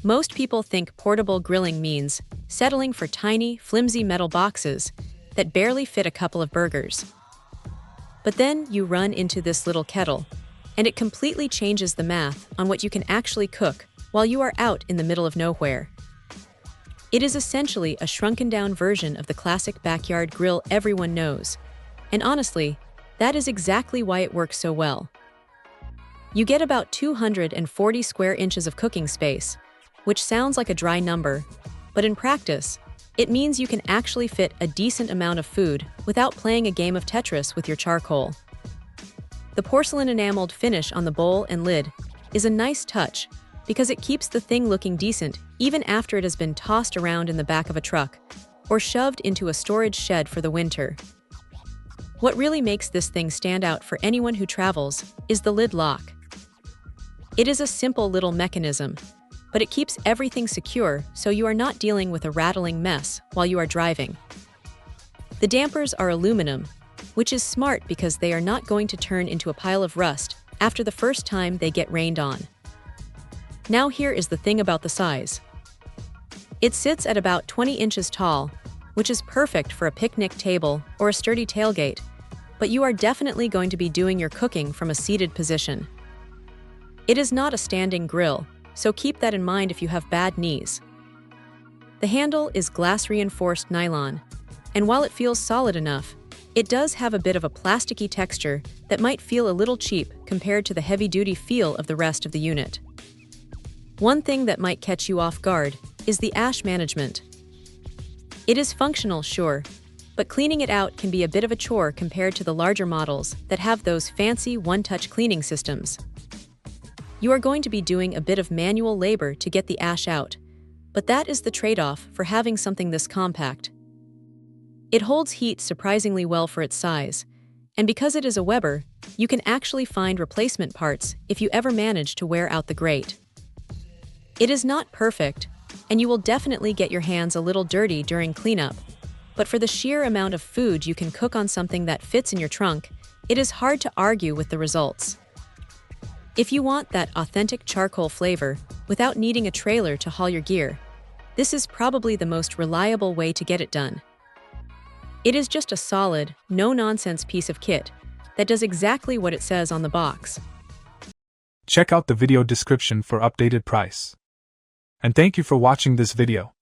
Most people think portable grilling means settling for tiny, flimsy metal boxes that barely fit a couple of burgers. But then you run into this little kettle, and it completely changes the math on what you can actually cook while you are out in the middle of nowhere. It is essentially a shrunken-down version of the classic backyard grill everyone knows. And honestly, that is exactly why it works so well. You get about 240 square inches of cooking space, which sounds like a dry number, but in practice, it means you can actually fit a decent amount of food without playing a game of Tetris with your charcoal. The porcelain enameled finish on the bowl and lid is a nice touch because it keeps the thing looking decent even after it has been tossed around in the back of a truck or shoved into a storage shed for the winter. What really makes this thing stand out for anyone who travels is the lid lock. It is a simple little mechanism, but it keeps everything secure so you are not dealing with a rattling mess while you are driving. The dampers are aluminum, which is smart because they are not going to turn into a pile of rust after the first time they get rained on. Now here is the thing about the size. It sits at about 20 inches tall, which is perfect for a picnic table or a sturdy tailgate, but you are definitely going to be doing your cooking from a seated position. It is not a standing grill, so keep that in mind if you have bad knees. The handle is glass-reinforced nylon, and while it feels solid enough, it does have a bit of a plasticky texture that might feel a little cheap compared to the heavy-duty feel of the rest of the unit. One thing that might catch you off guard is the ash management. It is functional, sure, but cleaning it out can be a bit of a chore compared to the larger models that have those fancy one-touch cleaning systems. You are going to be doing a bit of manual labor to get the ash out, but that is the trade-off for having something this compact. It holds heat surprisingly well for its size, and because it is a Weber, you can actually find replacement parts if you ever manage to wear out the grate. It is not perfect, and you will definitely get your hands a little dirty during cleanup, but for the sheer amount of food you can cook on something that fits in your trunk, it is hard to argue with the results. If you want that authentic charcoal flavor without needing a trailer to haul your gear, this is probably the most reliable way to get it done. It is just a solid, no-nonsense piece of kit that does exactly what it says on the box. Check out the video description for updated price. And thank you for watching this video.